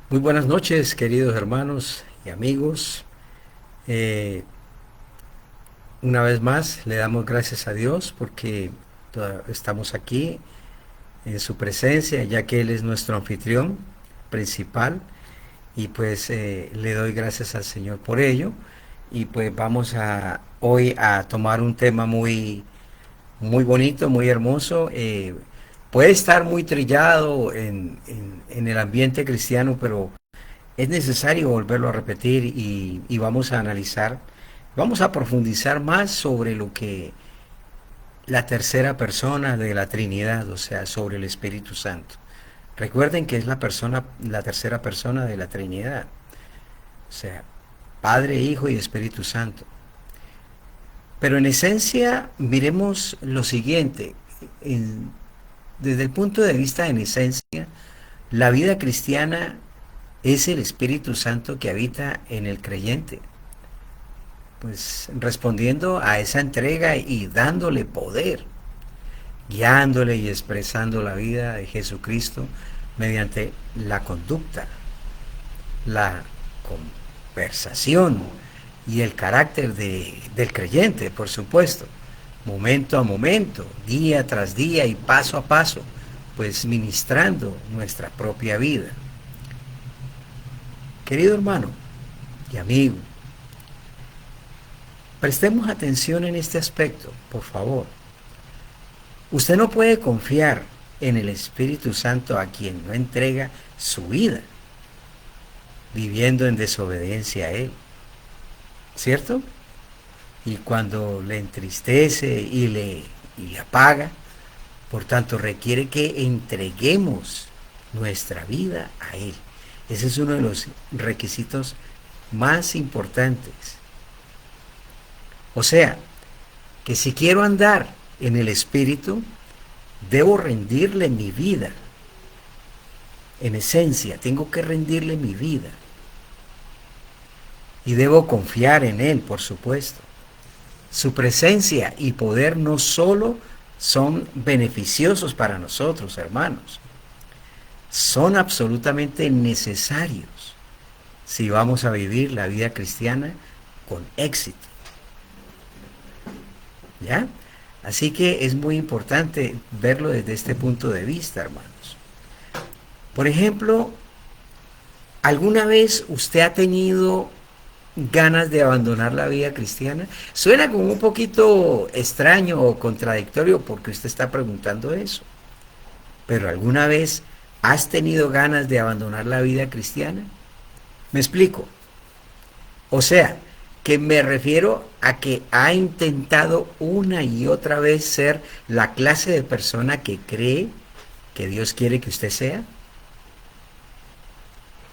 Muy buenas noches, queridos hermanos y amigos. Eh, una vez más le damos gracias a Dios porque estamos aquí en su presencia, ya que Él es nuestro anfitrión principal. Y pues le doy gracias al Señor por ello. Y pues vamos a hoy a tomar un tema muy bonito, muy hermoso. Puede estar muy trillado en el ambiente cristiano, pero es necesario volverlo a repetir y vamos a analizar, vamos a profundizar más sobre lo que la tercera persona de la Trinidad, o sea, sobre el Espíritu Santo. Recuerden que es la tercera persona de la Trinidad, o sea, Padre, Hijo y Espíritu Santo. Pero en esencia, miremos lo siguiente, en- desde el punto de vista en esencia, la vida cristiana es el Espíritu Santo que habita en el creyente. Pues respondiendo a esa entrega y dándole poder, guiándole y expresando la vida de Jesucristo mediante la conducta, la conversación y el carácter del creyente, por supuesto, momento a momento, día tras día y paso a paso, pues ministrando nuestra propia vida. Querido hermano y amigo, prestemos atención en este aspecto, por favor. Usted no puede confiar en el Espíritu Santo a quien no entrega su vida, viviendo en desobediencia a Él, ¿cierto? Y cuando le entristece y le apaga, por tanto requiere que entreguemos nuestra vida a Él. Ese es uno de los requisitos más importantes. O sea, que si quiero andar en el Espíritu, debo rendirle mi vida. En esencia, tengo que rendirle mi vida. Y debo confiar en Él, por supuesto. Su presencia y poder no solo son beneficiosos para nosotros, hermanos, son absolutamente necesarios si vamos a vivir la vida cristiana con éxito. ¿Ya? Así que es muy importante verlo desde este punto de vista, hermanos. Por ejemplo, ¿alguna vez usted ha tenido ganas de abandonar la vida cristiana? Suena como un poquito extraño o contradictorio porque usted está preguntando eso. Pero ¿alguna vez has tenido ganas de abandonar la vida cristiana? Me explico. O sea, que me refiero a que ha intentado una y otra vez ser la clase de persona que cree que Dios quiere que usted sea.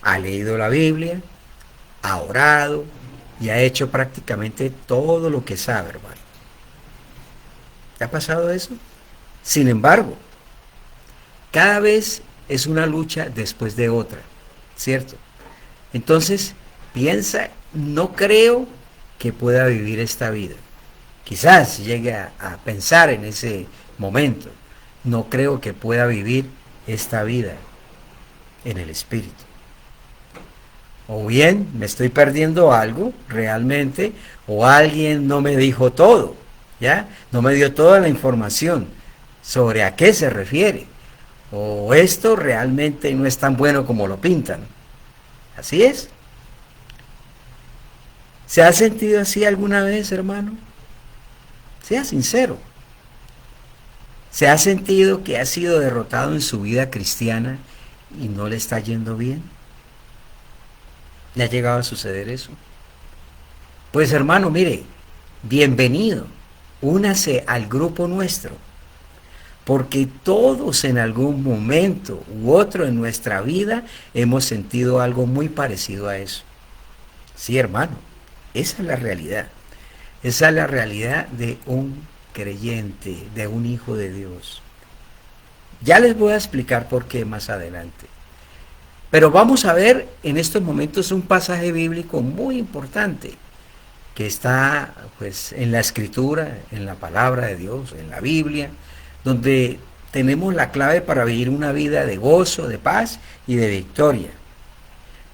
Ha leído la Biblia, ha orado y ha hecho prácticamente todo lo que sabe, hermano. ¿Te ha pasado eso? Sin embargo, cada vez es una lucha después de otra, ¿cierto? Entonces, piensa, no creo que pueda vivir esta vida. Quizás llegue a pensar en ese momento, no creo que pueda vivir esta vida en el Espíritu. O bien me estoy perdiendo algo realmente, o alguien no me dijo todo, ¿ya? No me dio toda la información sobre a qué se refiere. O esto realmente no es tan bueno como lo pintan. Así es. ¿Se ha sentido así alguna vez, hermano? Sea sincero. ¿Se ha sentido que ha sido derrotado en su vida cristiana y no le está yendo bien? ¿Le ha llegado a suceder eso? Pues hermano, mire, bienvenido. Únase al grupo nuestro, porque todos en algún momento u otro en nuestra vida hemos sentido algo muy parecido a eso. Sí, hermano, esa es la realidad. Esa es la realidad de un creyente, de un hijo de Dios. Ya les voy a explicar por qué más adelante. Pero vamos a ver en estos momentos un pasaje bíblico muy importante que está pues en la escritura, en la palabra de Dios, en la Biblia, donde tenemos la clave para vivir una vida de gozo, de paz y de victoria.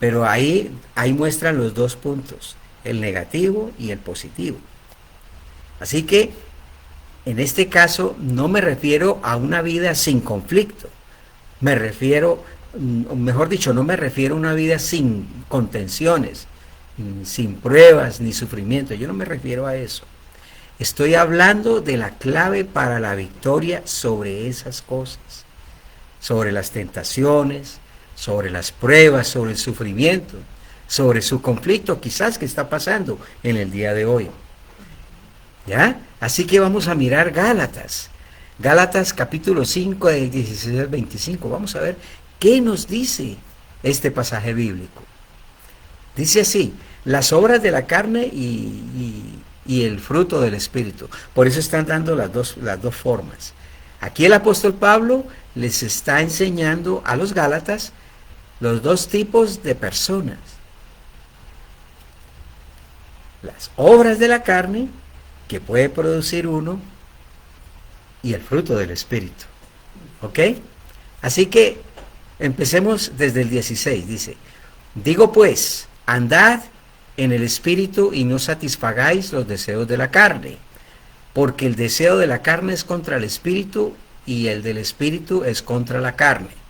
Pero ahí muestran los dos puntos, el negativo y el positivo. Así que en este caso no me refiero a una vida sin conflicto, me refiero, mejor dicho, no me refiero a una vida sin contenciones, sin pruebas ni sufrimiento, yo no me refiero a eso. Estoy hablando de la clave para la victoria sobre esas cosas, sobre las tentaciones, sobre las pruebas, sobre el sufrimiento, sobre su conflicto quizás que está pasando en el día de hoy. ¿Ya? Así que vamos a mirar Gálatas. Gálatas capítulo 5 del 16 al 25. Vamos a ver qué nos dice este pasaje bíblico. Dice así, las obras de la carne y el fruto del Espíritu. Por eso están dando las dos formas. Aquí el apóstol Pablo les está enseñando a los Gálatas los dos tipos de personas. Las obras de la carne, que puede producir uno, y el fruto del Espíritu. ¿Ok? Así que empecemos desde el 16. Dice, digo pues, andad en el Espíritu y no satisfagáis los deseos de la carne, porque el deseo de la carne es contra el Espíritu y el del Espíritu es contra la carne.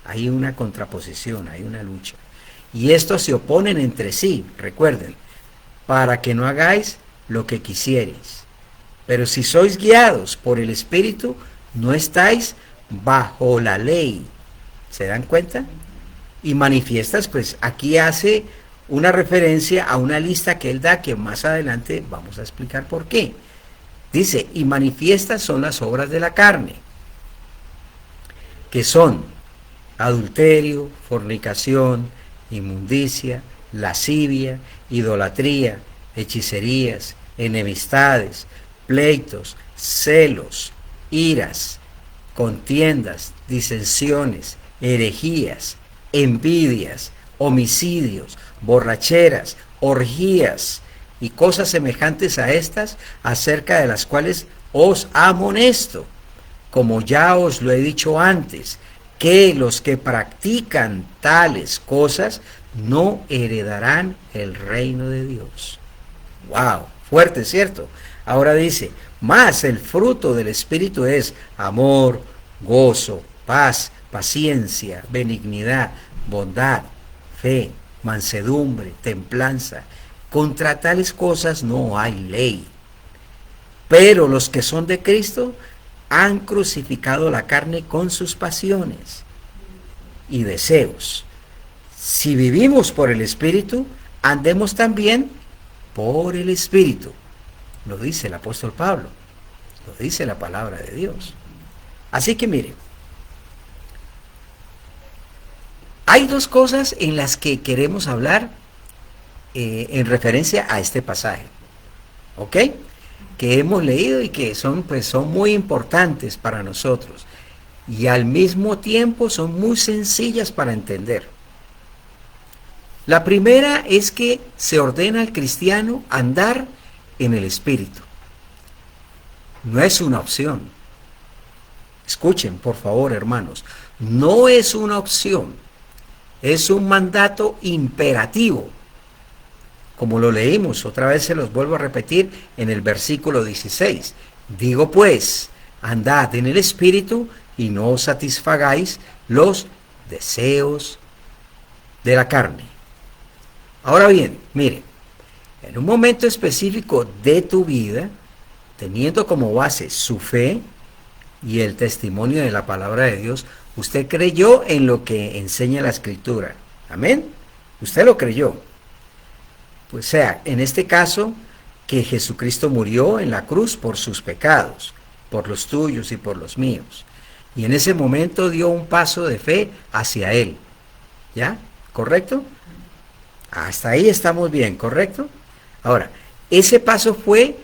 Hay una contraposición, hay una lucha. Y estos se oponen entre sí, recuerden, para que no hagáis lo que quisierais. Pero si sois guiados por el Espíritu, no estáis bajo la ley. ¿Se dan cuenta? Y manifiestas, pues aquí hace una referencia a una lista que él da, que más adelante vamos a explicar por qué. Dice, y manifiestas son las obras de la carne, que son adulterio, fornicación, inmundicia, lascivia, idolatría, hechicerías, enemistades, pleitos, celos, iras, contiendas, disensiones, herejías, envidias, homicidios, borracheras, orgías y cosas semejantes a estas, acerca de las cuales os amonesto, como ya os lo he dicho antes, que los que practican tales cosas no heredarán el reino de Dios. ¡Wow! Fuerte, ¿cierto? Ahora dice, más el fruto del Espíritu es amor, gozo, paz, paciencia, benignidad, bondad, fe, mansedumbre, templanza. Contra tales cosas no hay ley. Pero los que son de Cristo han crucificado la carne con sus pasiones y deseos. Si vivimos por el Espíritu, andemos también por el Espíritu. Lo dice el apóstol Pablo, lo dice la palabra de Dios. Así que miren, hay dos cosas en las que queremos hablar en referencia a este pasaje, ¿ok? Que hemos leído y que son muy importantes para nosotros y al mismo tiempo son muy sencillas para entender. La primera es que se ordena al cristiano andar en el Espíritu. No es una opción. Escuchen, por favor, hermanos, no es una opción, es un mandato imperativo. Como lo leímos, otra vez se los vuelvo a repetir en el versículo 16. Digo pues, andad en el Espíritu y no os satisfagáis los deseos de la carne. Ahora bien, mire, en un momento específico de tu vida, teniendo como base su fe y el testimonio de la palabra de Dios, usted creyó en lo que enseña la Escritura. Amén. Usted lo creyó. Pues sea, en este caso, que Jesucristo murió en la cruz por sus pecados, por los tuyos y por los míos. Y en ese momento dio un paso de fe hacia Él. ¿Ya? ¿Correcto? Hasta ahí estamos bien, ¿correcto? Ahora, ese paso fue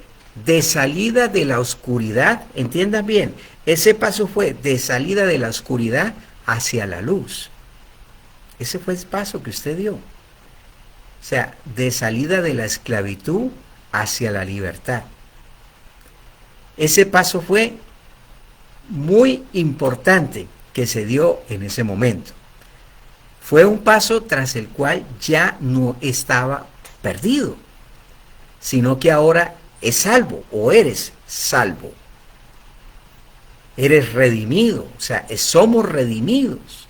de salida de la oscuridad, entiendan bien, ese paso fue de salida de la oscuridad hacia la luz. Ese fue el paso que usted dio. O sea, de salida de la esclavitud hacia la libertad. Ese paso fue muy importante que se dio en ese momento. Fue un paso tras el cual ya no estaba perdido, sino que ahora es salvo o eres salvo. Eres redimido, o sea, somos redimidos.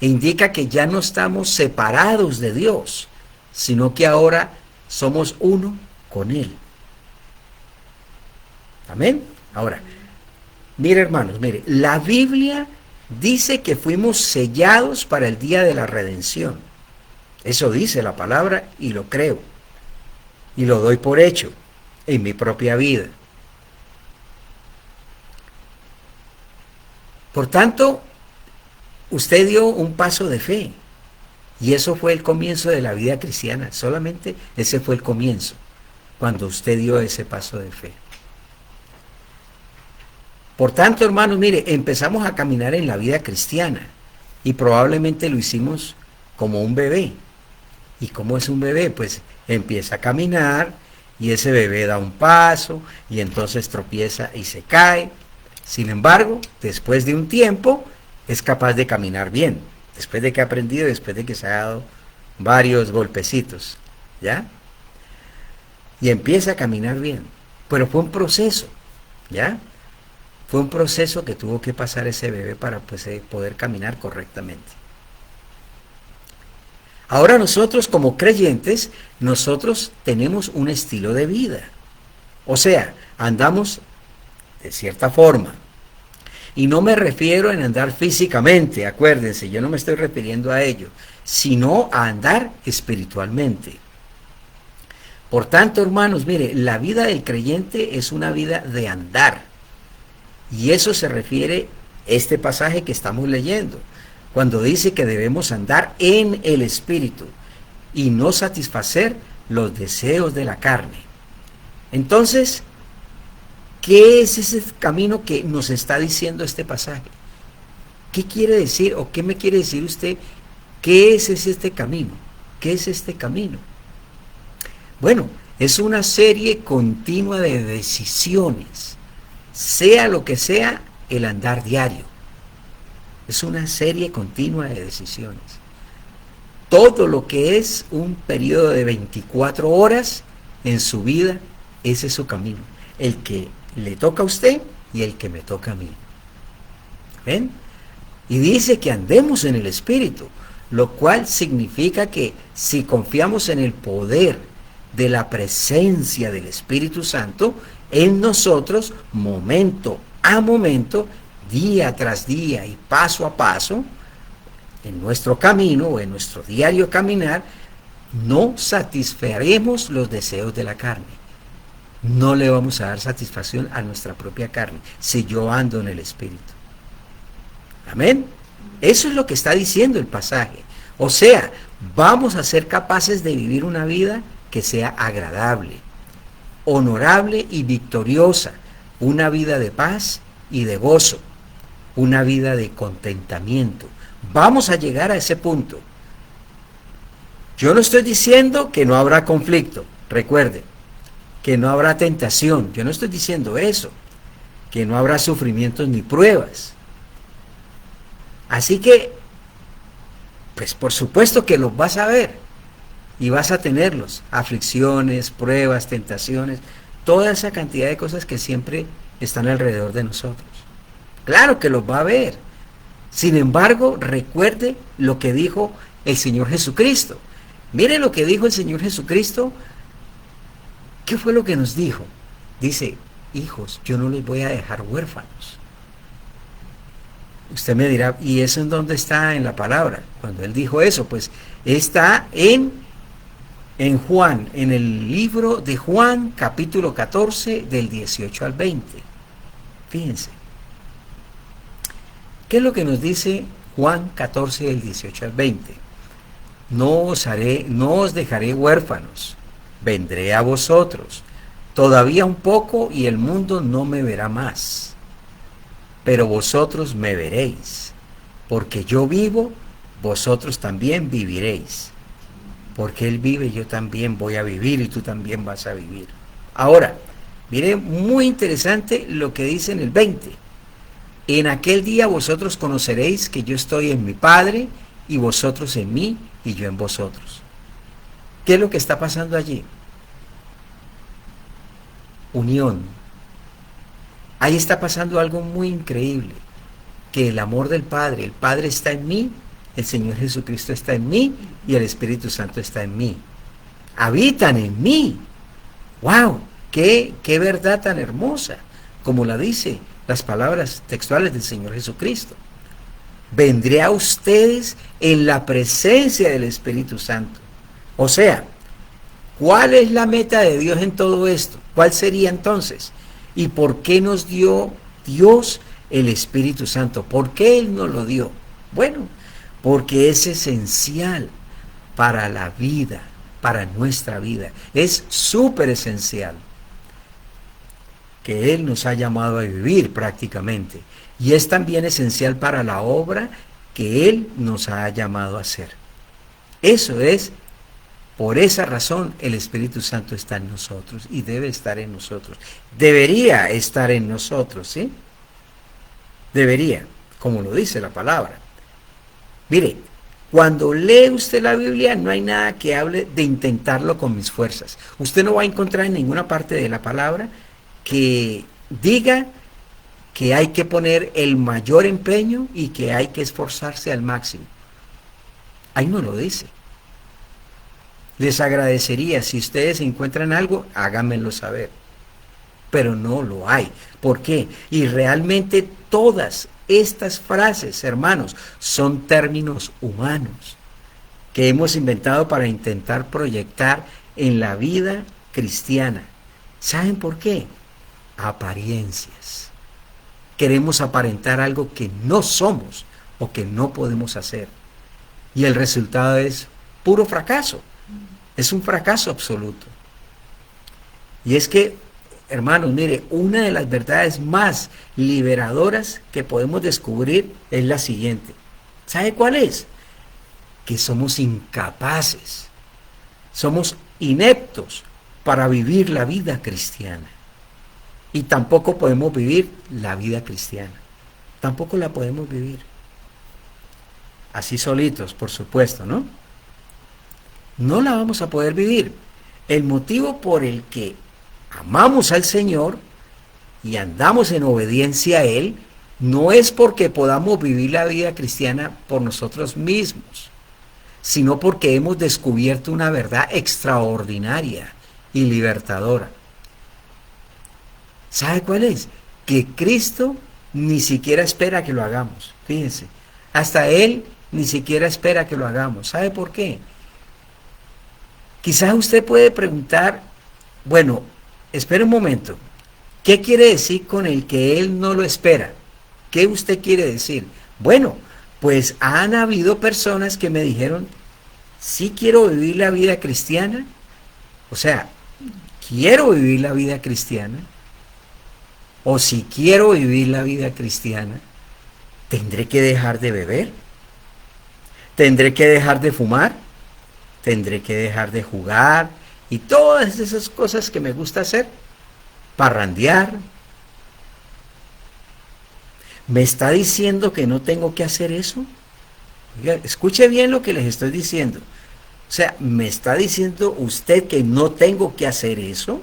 Indica que ya no estamos separados de Dios, sino que ahora somos uno con Él. Amén. Ahora, mire hermanos, mire, la Biblia dice que fuimos sellados para el día de la redención. Eso dice la palabra y lo creo. Y lo doy por hecho en mi propia vida. Por tanto, usted dio un paso de fe. Y eso fue el comienzo de la vida cristiana. Solamente ese fue el comienzo, cuando usted dio ese paso de fe. Por tanto, hermanos, mire, empezamos a caminar en la vida cristiana. Y probablemente lo hicimos como un bebé. ¿Y cómo es un bebé? Pues empieza a caminar y ese bebé da un paso y entonces tropieza y se cae. Sin embargo, después de un tiempo, es capaz de caminar bien. Después de que ha aprendido, después de que se ha dado varios golpecitos, ¿ya? Y empieza a caminar bien. Pero fue un proceso, ¿ya? Fue un proceso que tuvo que pasar ese bebé para pues, poder caminar correctamente. Ahora nosotros como creyentes, nosotros tenemos un estilo de vida. O sea, andamos de cierta forma. Y no me refiero en andar físicamente, acuérdense, yo no me estoy refiriendo a ello, sino a andar espiritualmente. Por tanto, hermanos, mire, la vida del creyente es una vida de andar. Y eso se refiere a este pasaje que estamos leyendo, cuando dice que debemos andar en el Espíritu y no satisfacer los deseos de la carne. Entonces, ¿qué es ese camino que nos está diciendo este pasaje? ¿Qué quiere decir o qué me quiere decir usted? ¿Qué es este camino? ¿Qué es este camino? Bueno, es una serie continua de decisiones, sea lo que sea el andar diario. Es una serie continua de decisiones. Todo lo que es un periodo de 24 horas en su vida, ese es su camino. El que le toca a usted y el que me toca a mí. ¿Ven? Y dice que andemos en el Espíritu, lo cual significa que si confiamos en el poder de la presencia del Espíritu Santo en nosotros, momento a momento, día tras día y paso a paso, en nuestro camino o en nuestro diario caminar, no satisfaremos los deseos de la carne. No le vamos a dar satisfacción a nuestra propia carne si yo ando en el Espíritu. Amén. Eso es lo que está diciendo el pasaje. O sea, vamos a ser capaces de vivir una vida que sea agradable, honorable y victoriosa, una vida de paz y de gozo, una vida de contentamiento. Vamos a llegar a ese punto. Yo no estoy diciendo que no habrá conflicto, recuerden, que no habrá tentación, yo no estoy diciendo eso, que no habrá sufrimientos ni pruebas. Así que, pues por supuesto que los vas a ver y vas a tenerlos, aflicciones, pruebas, tentaciones, toda esa cantidad de cosas que siempre están alrededor de nosotros. Claro que los va a ver. Sin embargo, recuerde lo que dijo el Señor Jesucristo. Mire lo que dijo el Señor Jesucristo. ¿Qué fue lo que nos dijo? Dice, hijos, yo no les voy a dejar huérfanos. Usted me dirá, ¿y eso en dónde está en la palabra? Cuando Él dijo eso, pues está en Juan, en el libro de Juan, capítulo 14, del 18 al 20. Fíjense. ¿Qué es lo que nos dice Juan 14, del 18 al 20? No os dejaré huérfanos, vendré a vosotros. Todavía un poco y el mundo no me verá más, pero vosotros me veréis, porque yo vivo, vosotros también viviréis. Porque Él vive, yo también voy a vivir y tú también vas a vivir. Ahora, mire, muy interesante lo que dice en el 20. En aquel día vosotros conoceréis que yo estoy en mi Padre y vosotros en mí y yo en vosotros. ¿Qué es lo que está pasando allí? Unión. Ahí está pasando algo muy increíble, que el amor del Padre, el Padre está en mí, el Señor Jesucristo está en mí y el Espíritu Santo está en mí. Habitan en mí. ¡Wow! ¡Qué verdad tan hermosa! Como la dice las palabras textuales del Señor Jesucristo. Vendré a ustedes en la presencia del Espíritu Santo. O sea, ¿cuál es la meta de Dios en todo esto? ¿Cuál sería entonces? ¿Y por qué nos dio Dios el Espíritu Santo? ¿Por qué Él nos lo dio? Bueno, porque es esencial para la vida, para nuestra vida. Es súper esencial que Él nos ha llamado a vivir prácticamente. Y es también esencial para la obra que Él nos ha llamado a hacer. Eso es, por esa razón, el Espíritu Santo está en nosotros y debe estar en nosotros. Debería estar en nosotros, ¿sí? Debería, como lo dice la palabra. Mire, cuando lee usted la Biblia, no hay nada que hable de intentarlo con mis fuerzas. Usted no va a encontrar en ninguna parte de la palabra que diga que hay que poner el mayor empeño y que hay que esforzarse al máximo. Ahí no lo dice. Les agradecería si ustedes encuentran algo, háganmelo saber. Pero no lo hay. ¿Por qué? Y realmente todas estas frases, hermanos, son términos humanos que hemos inventado para intentar proyectar en la vida cristiana. ¿Saben por qué? Apariencias. Queremos aparentar algo que no somos o que no podemos hacer. Y el resultado es puro fracaso. Es un fracaso absoluto. Y es que, hermanos, mire, una de las verdades más liberadoras que podemos descubrir es la siguiente. ¿Sabe cuál es? Que somos incapaces, somos ineptos para vivir la vida cristiana. Y tampoco podemos vivir la vida cristiana. Tampoco la podemos vivir. Así solitos, por supuesto, ¿no? No la vamos a poder vivir. El motivo por el que amamos al Señor y andamos en obediencia a Él no es porque podamos vivir la vida cristiana por nosotros mismos, sino porque hemos descubierto una verdad extraordinaria y libertadora. ¿Sabe cuál es? Que Cristo ni siquiera espera que lo hagamos. Fíjense, hasta Él ni siquiera espera que lo hagamos. ¿Sabe por qué? Quizás usted puede preguntar, bueno, espera un momento, ¿qué quiere decir con el que Él no lo espera? ¿Qué usted quiere decir? Bueno, pues han habido personas que me dijeron, sí quiero vivir la vida cristiana, o sea, quiero vivir la vida cristiana, o si quiero vivir la vida cristiana, tendré que dejar de beber, tendré que dejar de fumar, tendré que dejar de jugar y todas esas cosas que me gusta hacer, parrandear. ¿Me está diciendo que no tengo que hacer eso? Oiga, escuche bien lo que les estoy diciendo. O sea, ¿me está diciendo usted que no tengo que hacer eso?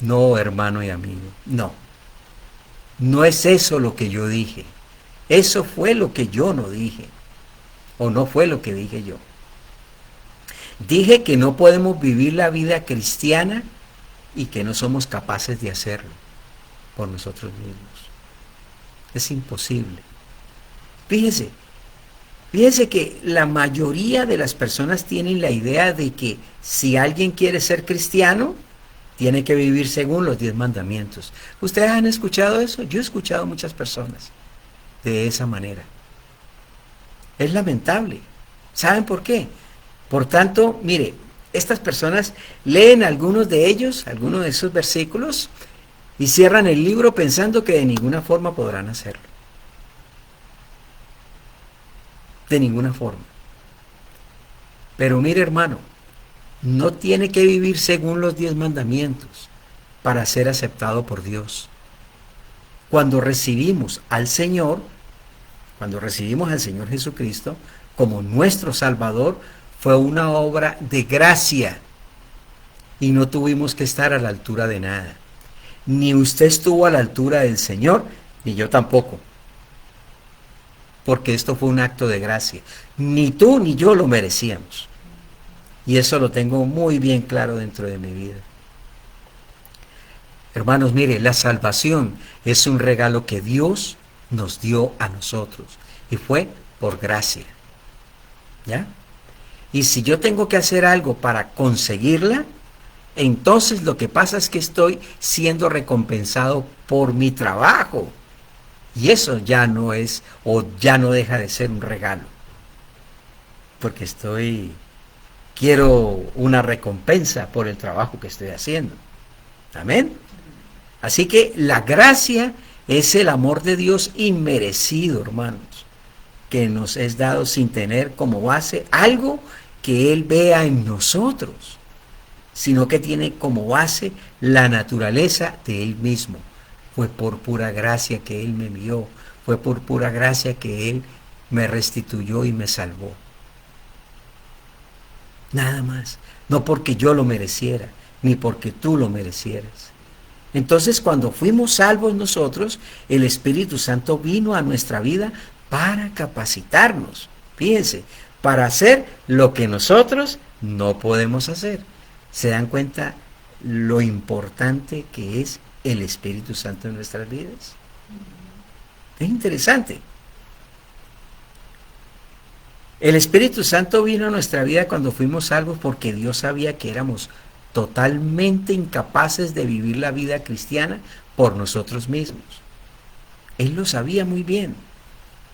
No, hermano y amigo, no. No es eso lo que yo dije. Eso fue lo que yo no dije. O no fue lo que dije yo. Dije que no podemos vivir la vida cristiana y que no somos capaces de hacerlo por nosotros mismos. Es imposible. Fíjese que la mayoría de las personas tienen la idea de que si alguien quiere ser cristiano, tiene que vivir según los 10 mandamientos. ¿Ustedes han escuchado eso? Yo he escuchado a muchas personas de esa manera. Es lamentable. ¿Saben por qué? Por tanto, mire, estas personas leen algunos de ellos, algunos de esos versículos, y cierran el libro pensando que de ninguna forma podrán hacerlo. De ninguna forma. Pero mire, hermano, no tiene que vivir según los 10 mandamientos para ser aceptado por Dios. Cuando recibimos al Señor, cuando recibimos al Señor Jesucristo como nuestro Salvador, fue una obra de gracia y no tuvimos que estar a la altura de nada. Ni usted estuvo a la altura del Señor, ni yo tampoco, porque esto fue un acto de gracia. Ni tú ni yo lo merecíamos. Y eso lo tengo muy bien claro dentro de mi vida. Hermanos, mire, la salvación es un regalo que Dios nos dio a nosotros y fue por gracia. ¿Ya? Y si yo tengo que hacer algo para conseguirla, entonces lo que pasa es que estoy siendo recompensado por mi trabajo. Y eso ya no es, o ya no deja de ser un regalo. Porque quiero una recompensa por el trabajo que estoy haciendo. Amén. Así que la gracia es el amor de Dios inmerecido, hermanos, que nos es dado sin tener como base algo que Él vea en nosotros, sino que tiene como base la naturaleza de Él mismo. Fue por pura gracia que Él me envió, fue por pura gracia que Él me restituyó y me salvó. Nada más, no porque yo lo mereciera, ni porque tú lo merecieras. Entonces, cuando fuimos salvos nosotros, el Espíritu Santo vino a nuestra vida para capacitarnos, fíjense, para hacer lo que nosotros no podemos hacer. ¿Se dan cuenta lo importante que es el Espíritu Santo en nuestras vidas? Es interesante. El Espíritu Santo vino a nuestra vida cuando fuimos salvos porque Dios sabía que éramos totalmente incapaces de vivir la vida cristiana por nosotros mismos. Él lo sabía muy bien.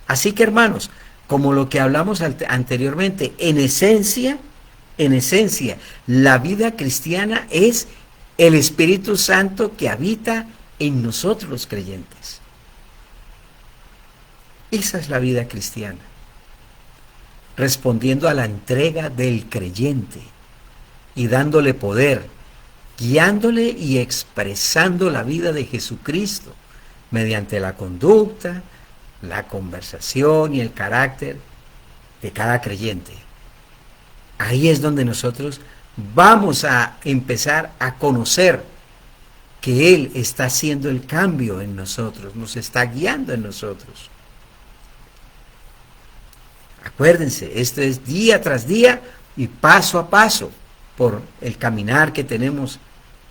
Así que, hermanos, como lo que hablamos anteriormente, en esencia, la vida cristiana es el Espíritu Santo que habita en nosotros los creyentes. Esa es la vida cristiana. Respondiendo a la entrega del creyente y dándole poder, guiándole y expresando la vida de Jesucristo mediante la conducta, la conversación y el carácter de cada creyente. Ahí es donde nosotros vamos a empezar a conocer que Él está haciendo el cambio en nosotros, nos está guiando en nosotros. Acuérdense, esto es día tras día y paso a paso por el caminar que tenemos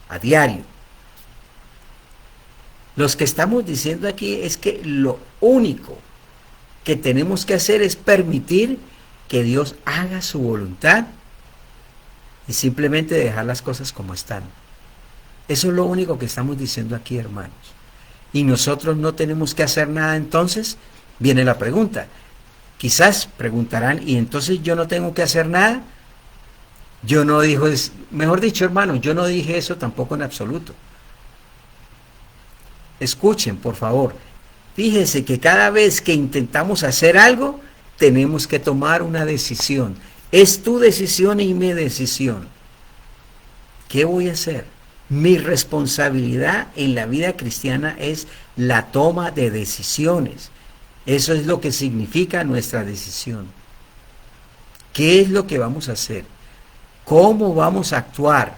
a diario. Los que estamos diciendo aquí es que lo único que tenemos que hacer es permitir que Dios haga su voluntad y simplemente dejar las cosas como están. Eso es lo único que estamos diciendo aquí, hermanos. Y nosotros no tenemos que hacer nada. Entonces viene la pregunta. Quizás preguntarán, ¿y entonces yo no tengo que hacer nada? Yo no digo, mejor dicho, hermano, yo no dije eso tampoco en absoluto. Escuchen, por favor. Fíjense que cada vez que intentamos hacer algo, tenemos que tomar una decisión. Es tu decisión y mi decisión. ¿Qué voy a hacer? Mi responsabilidad en la vida cristiana es la toma de decisiones. Eso es lo que significa nuestra decisión. ¿Qué es lo que vamos a hacer? ¿Cómo vamos a actuar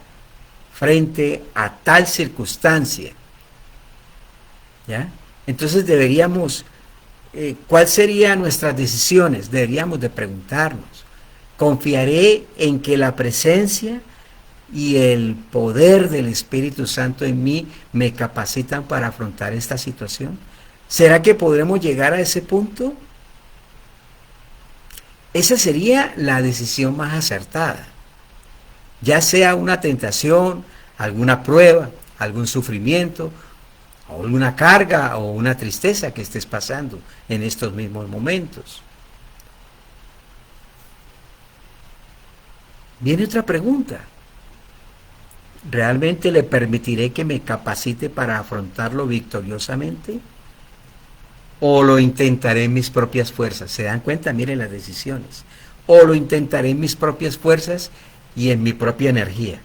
frente a tal circunstancia? ¿Ya? Entonces deberíamos, ¿cuáles serían nuestras decisiones? Deberíamos de preguntarnos. ¿Confiaré en que la presencia y el poder del Espíritu Santo en mí me capacitan para afrontar esta situación? ¿Será que podremos llegar a ese punto? Esa sería la decisión más acertada. Ya sea una tentación, alguna prueba, algún sufrimiento, o alguna carga o una tristeza que estés pasando en estos mismos momentos. Viene otra pregunta. ¿Realmente le permitiré que me capacite para afrontarlo victoriosamente? ¿O lo intentaré en mis propias fuerzas? ¿Se dan cuenta? Miren las decisiones. ¿O lo intentaré en mis propias fuerzas y en mi propia energía?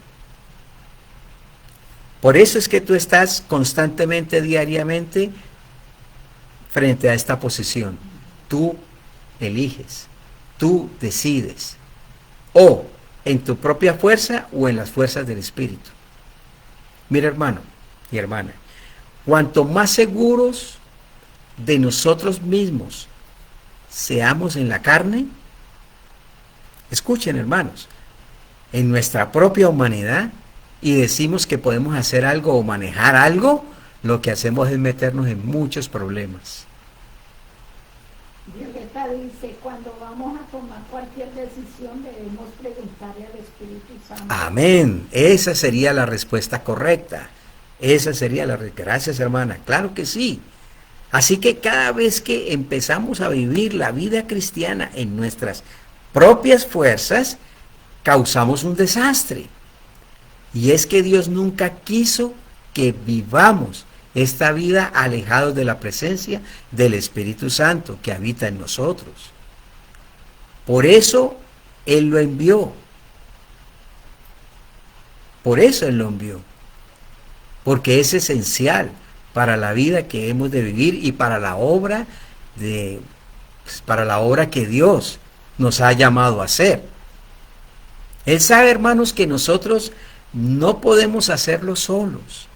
Por eso es que tú estás constantemente, diariamente, frente a esta posición. Tú eliges, tú decides, o en tu propia fuerza o en las fuerzas del Espíritu. Mira, hermano y hermana, cuanto más seguros de nosotros mismos seamos en la carne, escuchen, hermanos, en nuestra propia humanidad, y decimos que podemos hacer algo o manejar algo, lo que hacemos es meternos en muchos problemas. Violeta dice, cuando vamos a tomar cualquier decisión debemos preguntarle al Espíritu Santo. Amén. Esa sería la respuesta correcta. Esa sería la respuesta. Gracias, hermana. Claro que sí. Así que cada vez que empezamos a vivir la vida cristiana en nuestras propias fuerzas, causamos un desastre. Y es que Dios nunca quiso que vivamos esta vida alejados de la presencia del Espíritu Santo que habita en nosotros. Por eso Él lo envió. Por eso Él lo envió. Porque es esencial para la vida que hemos de vivir y para la obra que Dios nos ha llamado a hacer. Él sabe, hermanos, que nosotros no podemos hacerlo solos.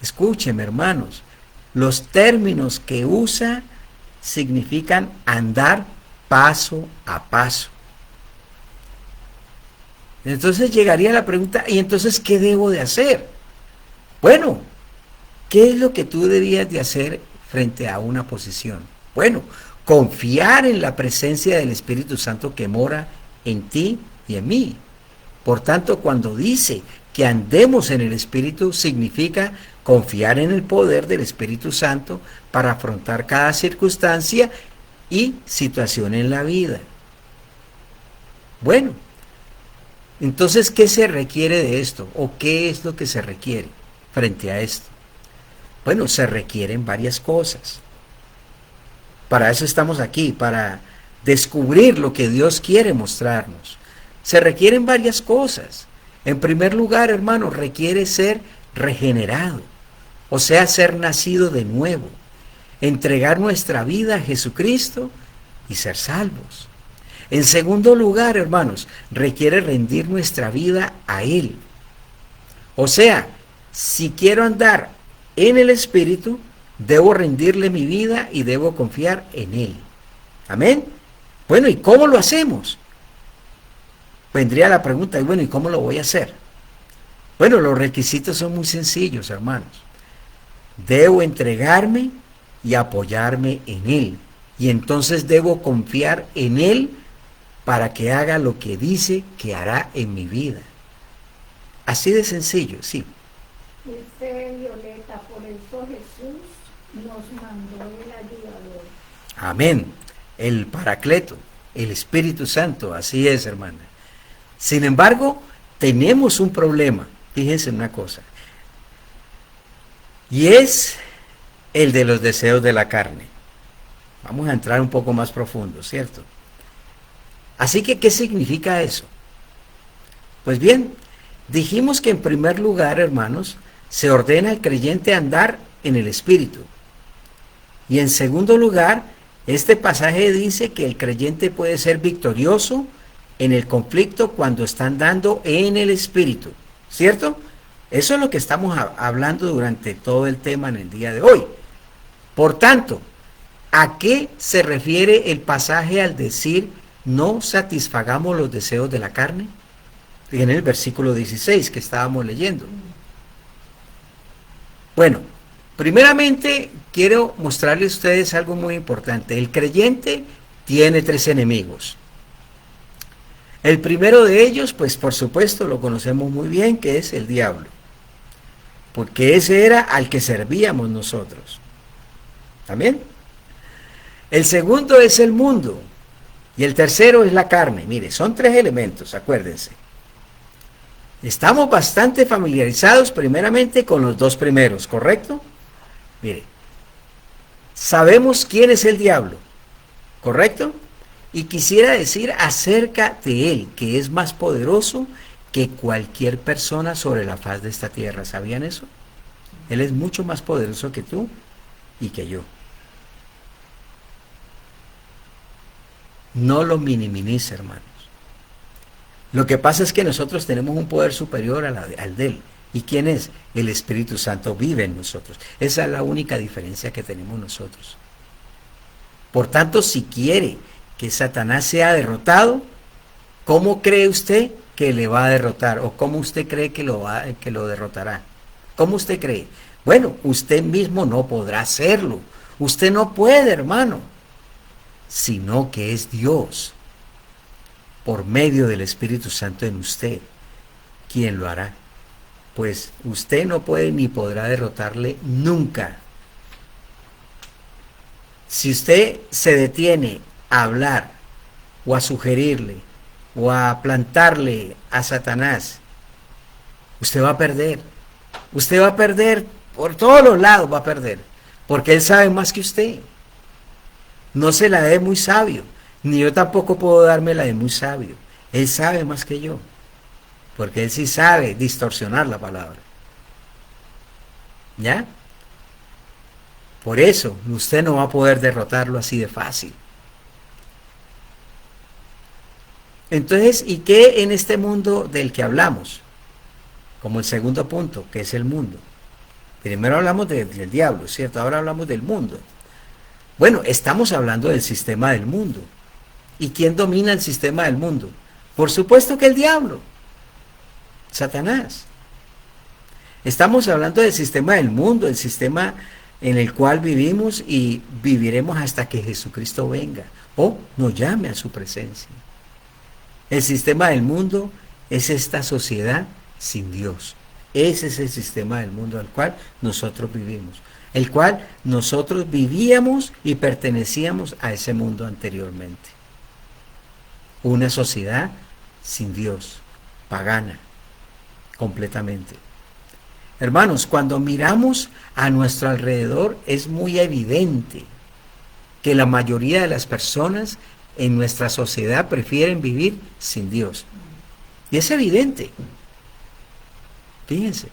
Escúcheme, hermanos, los términos que usa significan andar paso a paso. Entonces llegaría la pregunta, ¿y entonces qué debo de hacer? Bueno, ¿qué es lo que tú debías de hacer frente a una posición? Bueno, confiar en la presencia del Espíritu Santo que mora en ti y en mí. Por tanto, cuando dice que andemos en el Espíritu, significa confiar en el poder del Espíritu Santo para afrontar cada circunstancia y situación en la vida. Bueno, entonces, ¿qué se requiere de esto? ¿O qué es lo que se requiere frente a esto? Bueno, se requieren varias cosas. Para eso estamos aquí, para descubrir lo que Dios quiere mostrarnos. Se requieren varias cosas. En primer lugar, hermano, requiere ser regenerado, o sea, ser nacido de nuevo, entregar nuestra vida a Jesucristo y ser salvos. En segundo lugar, hermanos, requiere rendir nuestra vida a Él. O sea, si quiero andar en el Espíritu, debo rendirle mi vida y debo confiar en Él. Amén. Bueno, ¿y cómo lo hacemos? Vendría la pregunta, bueno, ¿y cómo lo voy a hacer? Bueno, los requisitos son muy sencillos, hermanos. Debo entregarme y apoyarme en Él. Y entonces debo confiar en Él para que haga lo que dice que hará en mi vida. Así de sencillo, sí. Dice Violeta, por eso Jesús nos mandó el ayudador. Amén. El Paracleto, el Espíritu Santo, así es, hermana. Sin embargo, tenemos un problema. Fíjense en una cosa. Y es el de los deseos de la carne. Vamos a entrar un poco más profundo, ¿cierto? Así que, ¿qué significa eso? Pues bien, dijimos que en primer lugar, hermanos, se ordena al creyente andar en el Espíritu. Y en segundo lugar, este pasaje dice que el creyente puede ser victorioso en el conflicto cuando está andando en el Espíritu, ¿cierto? Eso es lo que estamos hablando durante todo el tema en el día de hoy. Por tanto, ¿a qué se refiere el pasaje al decir no satisfagamos los deseos de la carne? En el versículo 16 que estábamos leyendo. Bueno, primeramente quiero mostrarles a ustedes algo muy importante. El creyente tiene 3 enemigos. El primero de ellos, pues por supuesto lo conocemos muy bien, que es el diablo. Porque ese era al que servíamos nosotros. ¿También? El segundo es el mundo. Y el tercero es la carne. Mire, son 3 elementos, acuérdense. Estamos bastante familiarizados primeramente con los 2 primeros, ¿correcto? Mire, sabemos quién es el diablo, ¿correcto? Y quisiera decir acerca de él, que es más poderoso que cualquier persona sobre la faz de esta tierra. ¿Sabían eso? Él es mucho más poderoso que tú y que yo. No lo minimice, hermanos. Lo que pasa es que nosotros tenemos un poder superior al de Él. ¿Y quién es? El Espíritu Santo vive en nosotros. Esa es la única diferencia que tenemos nosotros. Por tanto, si quiere que Satanás sea derrotado, ¿cómo cree usted que le va a derrotar? ¿O cómo usted cree que lo derrotará? ¿Cómo usted cree? Bueno, usted mismo no podrá hacerlo. Usted no puede, hermano, sino que es Dios, por medio del Espíritu Santo en usted, quien lo hará. Pues usted no puede ni podrá derrotarle nunca. Si usted se detiene a hablar o a sugerirle o a plantarle a Satanás, usted va a perder. Usted va a perder, por todos los lados va a perder, porque él sabe más que usted. No se la dé muy sabio, ni yo tampoco puedo dármela de muy sabio. Él sabe más que yo, porque él sí sabe distorsionar la palabra. ¿Ya? Por eso, usted no va a poder derrotarlo así de fácil. Entonces, ¿y qué en este mundo del que hablamos? Como el segundo punto, que es el mundo. Primero hablamos del diablo, ¿cierto? Ahora hablamos del mundo. Bueno, estamos hablando del sistema del mundo. ¿Y quién domina el sistema del mundo? Por supuesto que el diablo, Satanás. Estamos hablando del sistema del mundo, el sistema en el cual vivimos y viviremos hasta que Jesucristo venga o nos llame a su presencia. El sistema del mundo es esta sociedad sin Dios. Ese es el sistema del mundo al cual nosotros vivimos, el cual nosotros vivíamos y pertenecíamos a ese mundo anteriormente. Una sociedad sin Dios, pagana, completamente. Hermanos, cuando miramos a nuestro alrededor es muy evidente que la mayoría de las personas en nuestra sociedad prefieren vivir sin Dios. Y es evidente. Fíjense.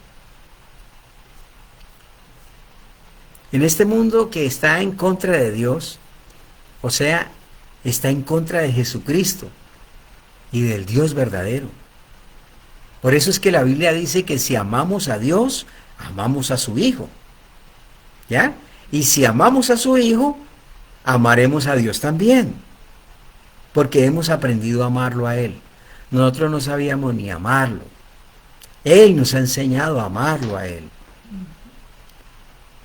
En este mundo que está en contra de Dios, o sea, está en contra de Jesucristo y del Dios verdadero. Por eso es que la Biblia dice que si amamos a Dios, amamos a su Hijo. ¿Ya? Y si amamos a su Hijo, amaremos a Dios también. Porque hemos aprendido a amarlo a Él. Nosotros no sabíamos ni amarlo. Él nos ha enseñado a amarlo a Él.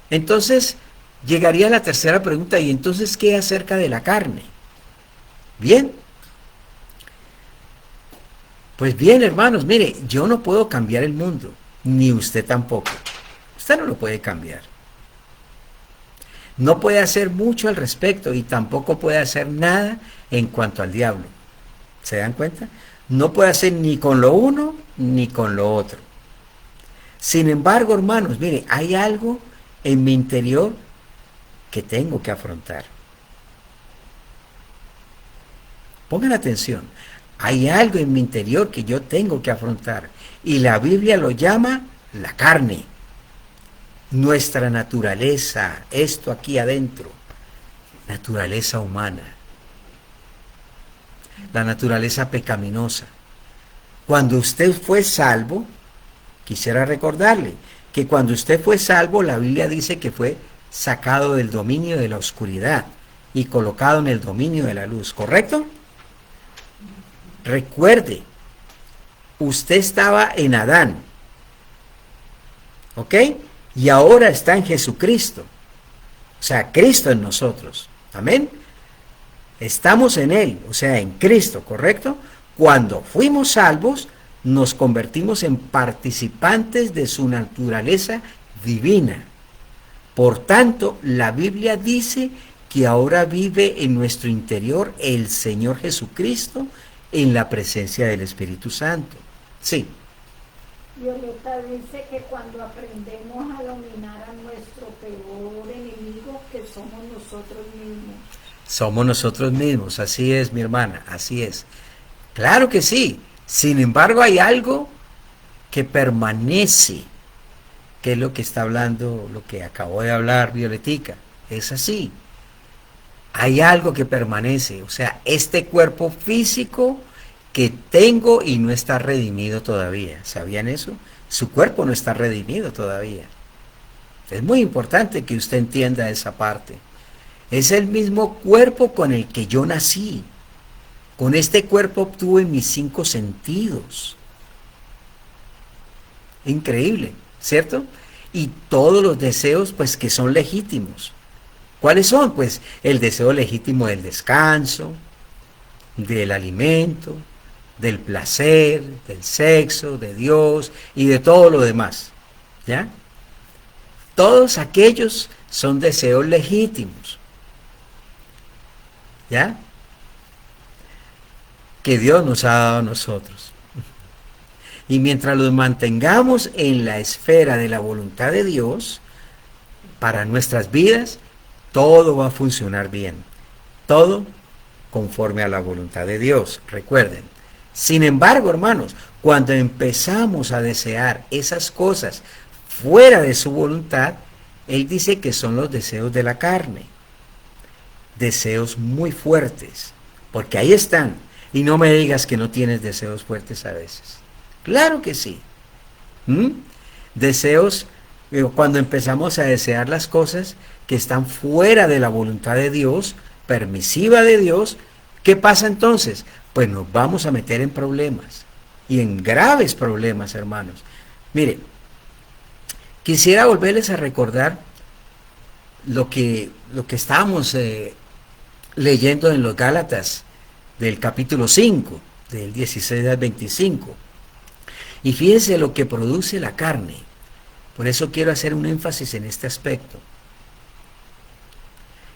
Entonces, llegaría la tercera pregunta, ¿y entonces qué acerca de la carne? Bien. Pues bien, hermanos, mire, yo no puedo cambiar el mundo, ni usted tampoco. Usted no lo puede cambiar. No puede hacer mucho al respecto y tampoco puede hacer nada en cuanto al diablo. ¿Se dan cuenta? No puede hacer ni con lo uno ni con lo otro. Sin embargo, hermanos, mire, hay algo en mi interior que tengo que afrontar. Pongan atención. Hay algo en mi interior que yo tengo que afrontar. Y la Biblia lo llama la carne. Nuestra naturaleza, esto aquí adentro. Naturaleza humana. La naturaleza pecaminosa. Cuando usted fue salvo, quisiera recordarle que cuando usted fue salvo, la Biblia dice que fue sacado del dominio de la oscuridad y colocado en el dominio de la luz, ¿correcto? Recuerde, usted estaba en Adán, ¿ok? Y ahora está en Jesucristo, o sea, Cristo en nosotros, ¿amén? Estamos en Él, o sea, en Cristo, ¿correcto? Cuando fuimos salvos, nos convertimos en participantes de su naturaleza divina. Por tanto, la Biblia dice que ahora vive en nuestro interior el Señor Jesucristo en la presencia del Espíritu Santo. Sí. Violeta dice que cuando aprendemos a dominar a nuestro peor enemigo, que somos nosotros mismos. Somos nosotros mismos, así es, mi hermana, así es. Claro que sí. Sin embargo, hay algo que permanece, que es lo que está hablando, lo que acabó de hablar Violetica. Es así. hay algo que permanece, o sea, este cuerpo físico que tengo y no está redimido todavía. ¿Sabían eso? Su cuerpo no está redimido todavía. Es muy importante que usted entienda esa parte. Es el mismo cuerpo con el que yo nací. Con este cuerpo obtuve mis 5 sentidos. Increíble, ¿cierto? Y todos los deseos, pues, que son legítimos. ¿Cuáles son? Pues el deseo legítimo del descanso, del alimento, del placer, del sexo, de Dios y de todo lo demás. ¿Ya? Todos aquellos son deseos legítimos. ¿Ya? Que Dios nos ha dado a nosotros. Y mientras los mantengamos en la esfera de la voluntad de Dios, para nuestras vidas, todo va a funcionar bien. Todo conforme a la voluntad de Dios. Recuerden. Sin embargo, hermanos, cuando empezamos a desear esas cosas fuera de su voluntad, Él dice que son los deseos de la carne. Deseos muy fuertes. Porque ahí están. Y no me digas que no tienes deseos fuertes a veces. Claro que sí. Deseos, cuando empezamos a desear las cosas que están fuera de la voluntad de Dios, permisiva de Dios, ¿qué pasa entonces? Pues nos vamos a meter en problemas. Y en graves problemas, hermanos. Mire, quisiera volverles a recordar lo que estábamos leyendo en los Gálatas del capítulo 5, del 16 al 25. Y fíjense lo que produce la carne. Por eso quiero hacer un énfasis en este aspecto.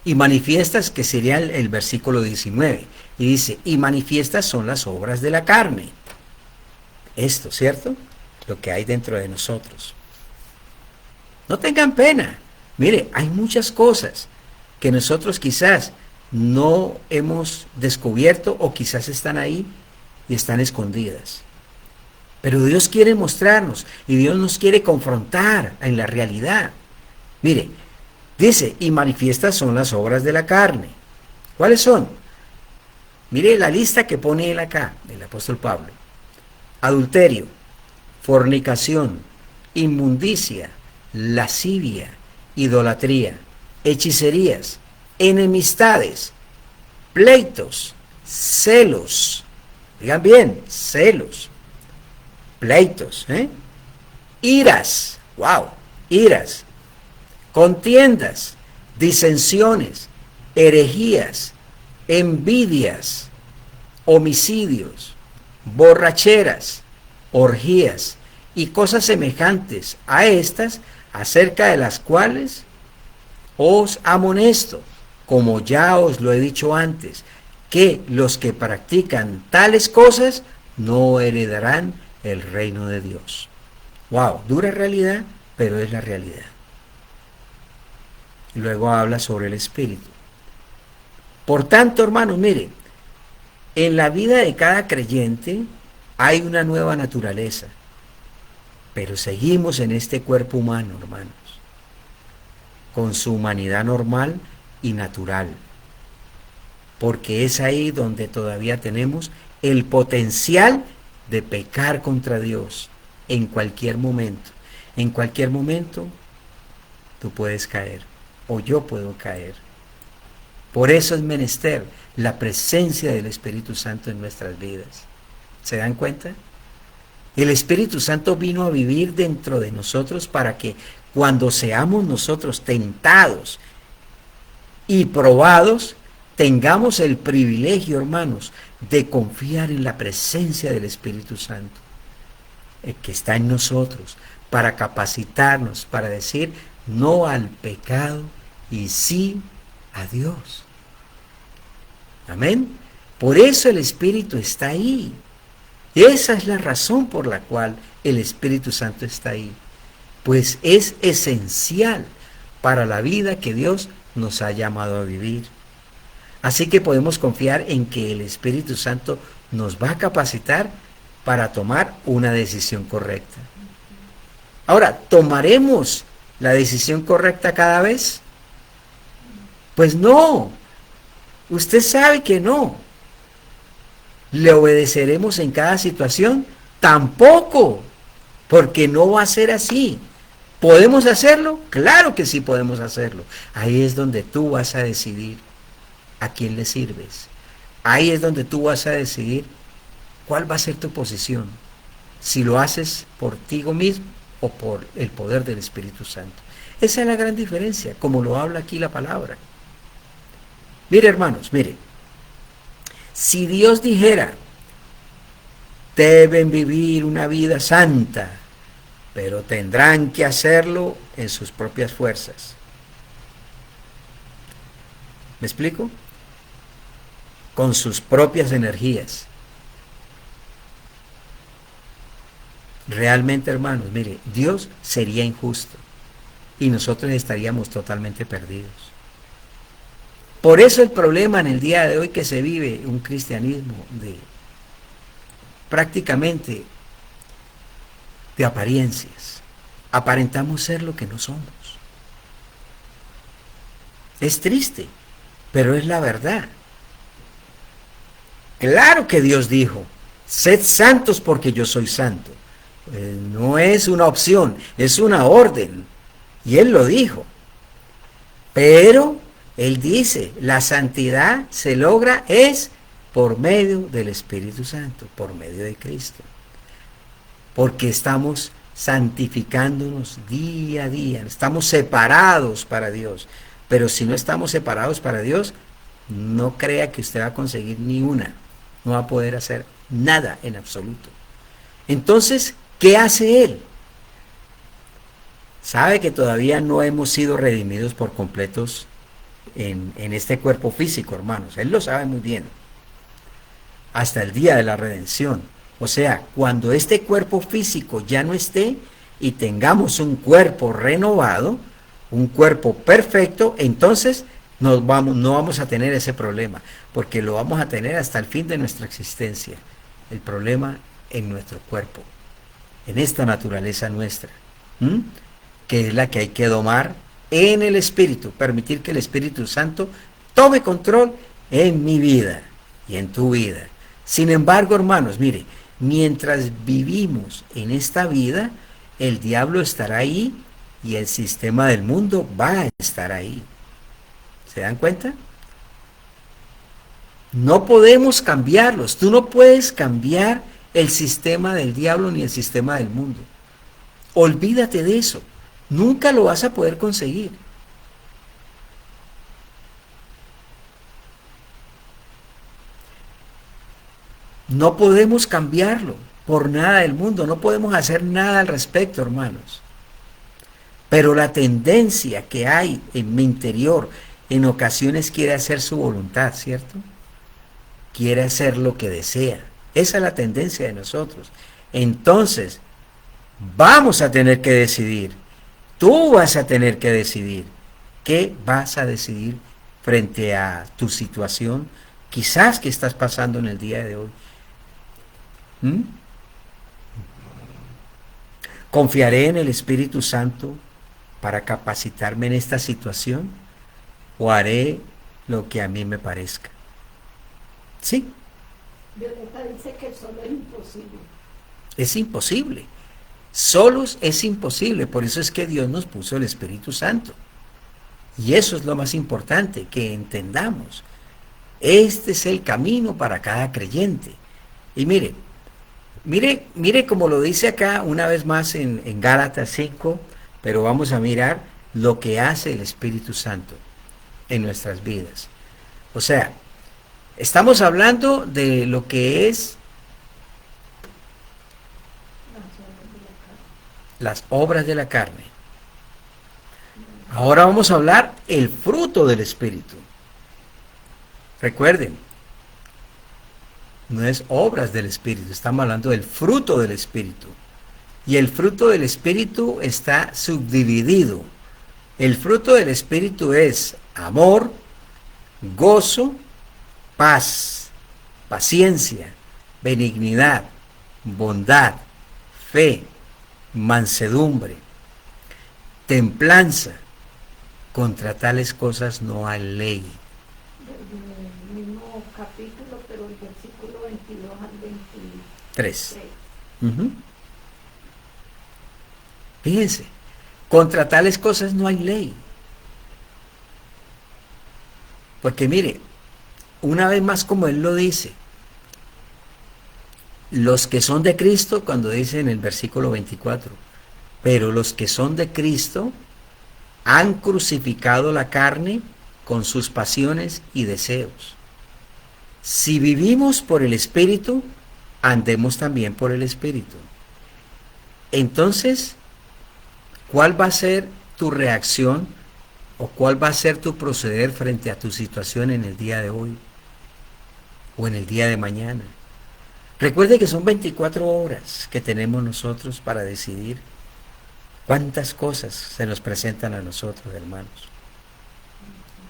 Y manifiestas, que sería el versículo 19. Y dice, y manifiestas son las obras de la carne. Esto, ¿cierto? Lo que hay dentro de nosotros. No tengan pena. Mire, hay muchas cosas que nosotros quizás no hemos descubierto o quizás están ahí y están escondidas. Pero Dios quiere mostrarnos y Dios nos quiere confrontar en la realidad. Mire, dice, y manifiestas son las obras de la carne. ¿Cuáles son? Mire la lista que pone él acá, el apóstol Pablo. Adulterio, fornicación, inmundicia, lascivia, idolatría, hechicerías, enemistades, pleitos, celos. Digan bien, celos. Pleitos, iras, iras, contiendas, disensiones, herejías, envidias, homicidios, borracheras, orgías y cosas semejantes a estas, acerca de las cuales os amonesto, como ya os lo he dicho antes, que los que practican tales cosas no heredarán el reino de Dios. Dura realidad, pero es la realidad. Y luego habla sobre el espíritu. Por tanto, hermanos, mire, en la vida de cada creyente hay una nueva naturaleza, pero seguimos en este cuerpo humano, hermanos, con su humanidad normal y natural, porque es ahí donde todavía tenemos el potencial de pecar contra Dios en cualquier momento. En cualquier momento tú puedes caer, o yo puedo caer. Por eso es menester la presencia del Espíritu Santo en nuestras vidas. ¿Se dan cuenta? El Espíritu Santo vino a vivir dentro de nosotros para que cuando seamos nosotros tentados y probados, tengamos el privilegio, hermanos, de confiar en la presencia del Espíritu Santo, el que está en nosotros, para capacitarnos, para decir no al pecado y sí a Dios. Amén. Por eso el Espíritu está ahí. Esa es la razón por la cual el Espíritu Santo está ahí. Pues es esencial para la vida que Dios nos ha llamado a vivir. Así que podemos confiar en que el Espíritu Santo nos va a capacitar para tomar una decisión correcta. Ahora, ¿tomaremos la decisión correcta cada vez? Pues no. Usted sabe que no. ¿Le obedeceremos en cada situación? Tampoco, porque no va a ser así. ¿Podemos hacerlo? Claro que sí podemos hacerlo. Ahí es donde tú vas a decidir a quién le sirves. Ahí es donde tú vas a decidir cuál va a ser tu posición. Si lo haces por ti mismo o por el poder del Espíritu Santo. Esa es la gran diferencia, como lo habla aquí la palabra. Mire, hermanos, mire. Si Dios dijera, deben vivir una vida santa, pero tendrán que hacerlo en sus propias fuerzas. ¿Me explico? Con sus propias energías. Realmente, hermanos, mire, Dios sería injusto y nosotros estaríamos totalmente perdidos. Por eso el problema en el día de hoy que se vive un cristianismo de prácticamente de apariencias. Aparentamos ser lo que no somos. Es triste, pero es la verdad. Claro que Dios dijo, sed santos porque yo soy santo. No es una opción, es una orden. Y Él lo dijo. Pero Él dice, la santidad se logra es por medio del Espíritu Santo, por medio de Cristo. Porque estamos santificándonos día a día, estamos separados para Dios. Pero si no estamos separados para Dios, no crea que usted va a conseguir ni una, no va a poder hacer nada en absoluto. Entonces, ¿qué hace Él? Sabe que todavía no hemos sido redimidos por completos en este cuerpo físico, hermanos. Él lo sabe muy bien. Hasta el día de la redención. O sea, cuando este cuerpo físico ya no esté y tengamos un cuerpo renovado, un cuerpo perfecto, entonces no vamos a tener ese problema, porque lo vamos a tener hasta el fin de nuestra existencia. El problema en nuestro cuerpo, en esta naturaleza nuestra, que es la que hay que domar en el Espíritu, permitir que el Espíritu Santo tome control en mi vida y en tu vida. Sin embargo, hermanos, mire, mientras vivimos en esta vida, el diablo estará ahí y el sistema del mundo va a estar ahí. ¿Se dan cuenta? No podemos cambiarlos. Tú no puedes cambiar el sistema del diablo ni el sistema del mundo. Olvídate de eso. Nunca lo vas a poder conseguir. No podemos cambiarlo por nada del mundo. No podemos hacer nada al respecto, hermanos. Pero la tendencia que hay en mi interior en ocasiones quiere hacer su voluntad, ¿cierto? Quiere hacer lo que desea. Esa es la tendencia de nosotros. Entonces, vamos a tener que decidir. Tú vas a tener que decidir. ¿Qué vas a decidir frente a tu situación? Quizás que estás pasando en el día de hoy. ¿Confiaré en el Espíritu Santo para capacitarme en esta situación? ¿O haré lo que a mí me parezca? Sí. Violeta dice que solo es imposible. Es imposible. Solos es imposible. Por eso es que Dios nos puso el Espíritu Santo. Y eso es lo más importante, que entendamos. Este es el camino para cada creyente. Y mire como lo dice acá una vez más en Gálatas 5, pero vamos a mirar lo que hace el Espíritu Santo en nuestras vidas. O sea, estamos hablando de lo que es las obras de la carne. Ahora vamos a hablar el fruto del Espíritu. Recuerden, no es obras del Espíritu, estamos hablando del fruto del Espíritu. Y el fruto del Espíritu está subdividido. El fruto del Espíritu es amor, gozo, paz, paciencia, benignidad, bondad, fe, mansedumbre, templanza. Contra tales cosas no hay ley. 3. Fíjense, contra tales cosas no hay ley. Porque mire, una vez más como él lo dice, los que son de Cristo, cuando dice en el versículo 24, pero los que son de Cristo han crucificado la carne con sus pasiones y deseos. Si vivimos por el Espíritu, andemos también por el Espíritu. Entonces, ¿cuál va a ser tu reacción o cuál va a ser tu proceder frente a tu situación en el día de hoy o en el día de mañana? Recuerde que son 24 horas que tenemos nosotros para decidir cuántas cosas se nos presentan a nosotros, hermanos.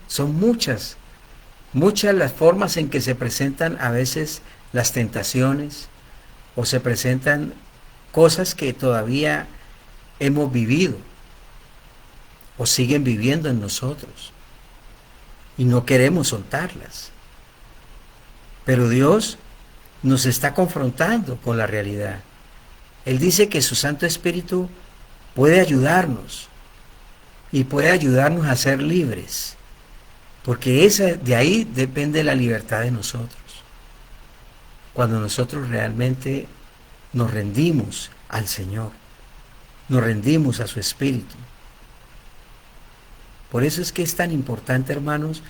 Son muchas las formas en que se presentan a veces las tentaciones o se presentan cosas que todavía hemos vivido o siguen viviendo en nosotros y no queremos soltarlas. Pero Dios nos está confrontando con la realidad. Él dice que su Santo Espíritu puede ayudarnos y puede ayudarnos a ser libres, porque de ahí depende la libertad de nosotros. Cuando nosotros realmente nos rendimos al Señor, nos rendimos a su Espíritu. Por eso es que es tan importante, hermanos,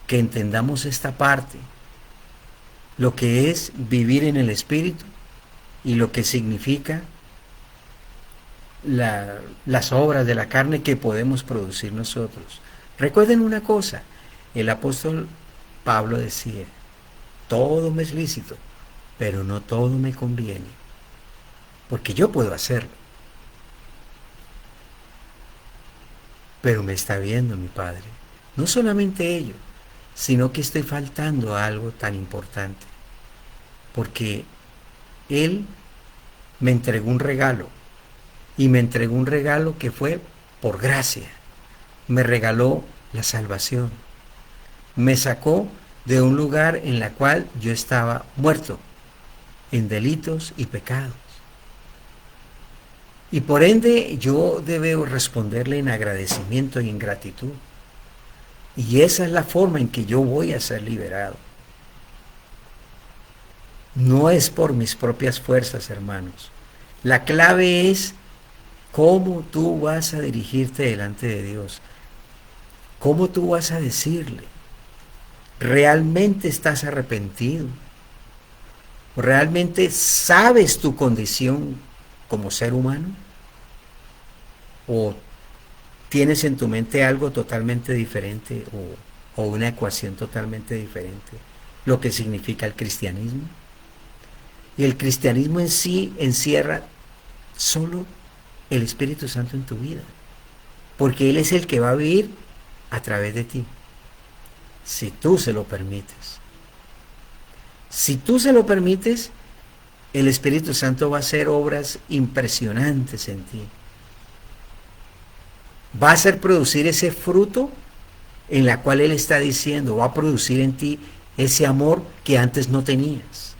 que entendamos esta parte, lo que es vivir en el Espíritu y lo que significa las obras de la carne que podemos producir nosotros. Recuerden una cosa, el apóstol Pablo decía, todo me es lícito, pero no todo me conviene, porque yo puedo hacerlo, pero me está viendo mi Padre. No solamente ello, sino que estoy faltando a algo tan importante, porque Él me entregó un regalo, y me entregó un regalo que fue por gracia. Me regaló la salvación. Me sacó de un lugar en la cual yo estaba muerto, en delitos y pecados. Y por ende yo debo responderle en agradecimiento y en gratitud. Y esa es la forma en que yo voy a ser liberado. No es por mis propias fuerzas, hermanos. La clave es cómo tú vas a dirigirte delante de Dios. Cómo tú vas a decirle, ¿realmente estás arrepentido? ¿Realmente sabes tu condición como ser humano? ¿O tienes en tu mente algo totalmente diferente o una ecuación totalmente diferente? Lo que significa el cristianismo. Y el cristianismo en sí encierra solo el Espíritu Santo en tu vida, porque Él es el que va a vivir a través de ti, si tú se lo permites. Si tú se lo permites, el Espíritu Santo va a hacer obras impresionantes en ti. Va a hacer producir ese fruto en la cual Él está diciendo, va a producir en ti ese amor que antes no tenías.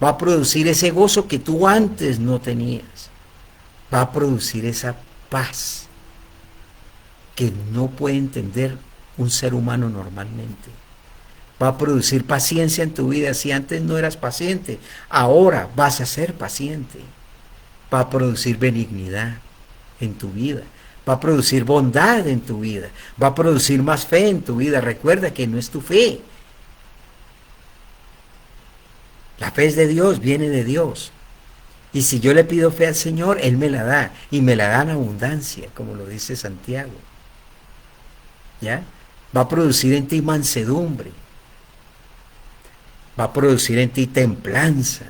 Va a producir ese gozo que tú antes no tenías. Va a producir esa paz que no puede entender un ser humano normalmente. Va a producir paciencia en tu vida. Si antes no eras paciente, ahora vas a ser paciente. Va a producir benignidad en tu vida. Va a producir bondad en tu vida. Va a producir más fe en tu vida. Recuerda que no es tu fe. La fe es de Dios, viene de Dios. Y si yo le pido fe al Señor, Él me la da. Y me la da en abundancia, como lo dice Santiago. ¿Ya? Va a producir en ti mansedumbre. Va a producir en ti templanza.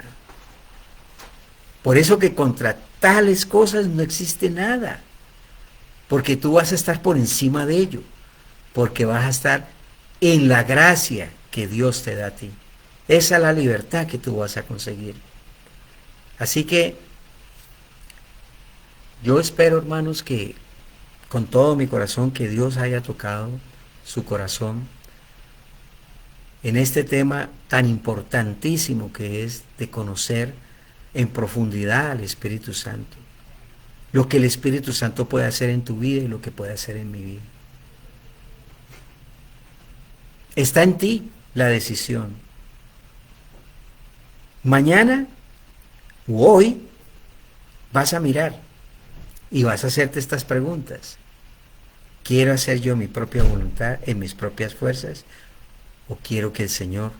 Por eso que contra tales cosas no existe nada. Porque tú vas a estar por encima de ello. Porque vas a estar en la gracia que Dios te da a ti. Esa es la libertad que tú vas a conseguir. Así que yo espero, hermanos, que con todo mi corazón que Dios haya tocado su corazón en este tema tan importantísimo que es de conocer en profundidad al Espíritu Santo, lo que el Espíritu Santo puede hacer en tu vida y lo que puede hacer en mi vida. Está en ti la decisión. Mañana o hoy vas a mirar y vas a hacerte estas preguntas. ¿Quiero hacer yo mi propia voluntad en mis propias fuerzas o quiero que el Señor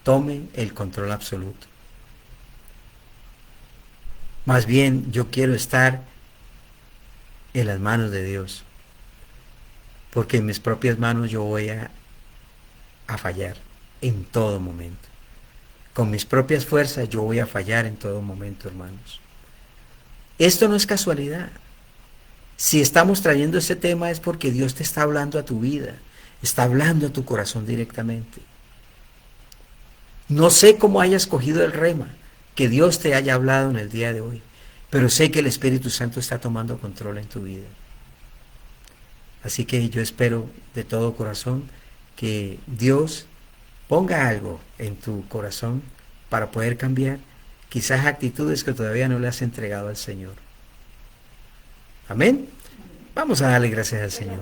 tome el control absoluto? Más bien yo quiero estar en las manos de Dios, porque en mis propias manos yo voy a fallar en todo momento. Con mis propias fuerzas yo voy a fallar en todo momento, hermanos. Esto no es casualidad. Si estamos trayendo este tema es porque Dios te está hablando a tu vida, está hablando a tu corazón directamente. No sé cómo hayas cogido el rema, que Dios te haya hablado en el día de hoy, pero sé que el Espíritu Santo está tomando control en tu vida. Así que yo espero de todo corazón que Dios ponga algo en tu corazón para poder cambiar quizás actitudes que todavía no le has entregado al Señor. Amén. Vamos a darle gracias al Señor.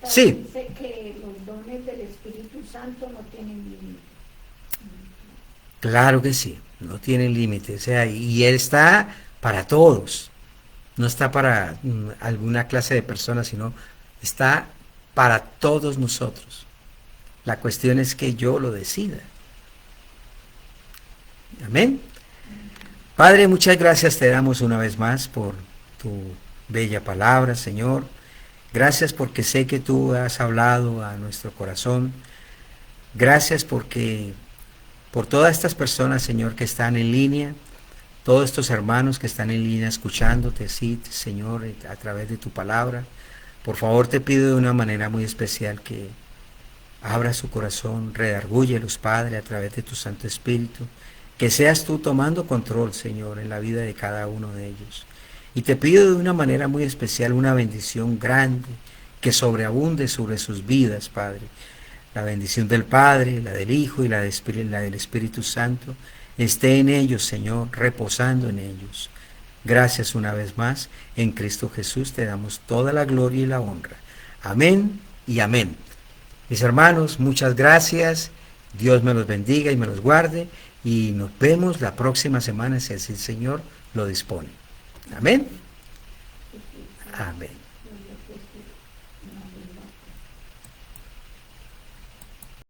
Sí. Dice que los dones del Espíritu Santo no tienen límite. Claro que sí, no tienen límite. O sea, y Él está para todos. No está para alguna clase de personas, sino está para todos nosotros. La cuestión es que yo lo decida. Amén. Padre, muchas gracias te damos una vez más por tu bella palabra, Señor. Gracias porque sé que tú has hablado a nuestro corazón. Gracias porque por todas estas personas, Señor, que están en línea, todos estos hermanos que están en línea escuchándote, sí, Señor, a través de tu palabra. Por favor, te pido de una manera muy especial que abra su corazón, redargúyelos, Padre, a través de tu Santo Espíritu. Que seas tú tomando control, Señor, en la vida de cada uno de ellos. Y te pido de una manera muy especial una bendición grande que sobreabunde sobre sus vidas, Padre. La bendición del Padre, la del Hijo y la del Espíritu Santo esté en ellos, Señor, reposando en ellos. Gracias una vez más. En Cristo Jesús te damos toda la gloria y la honra. Amén y amén. Mis hermanos, muchas gracias. Dios me los bendiga y me los guarde. Y nos vemos la próxima semana si el Señor lo dispone. Amén. Amén.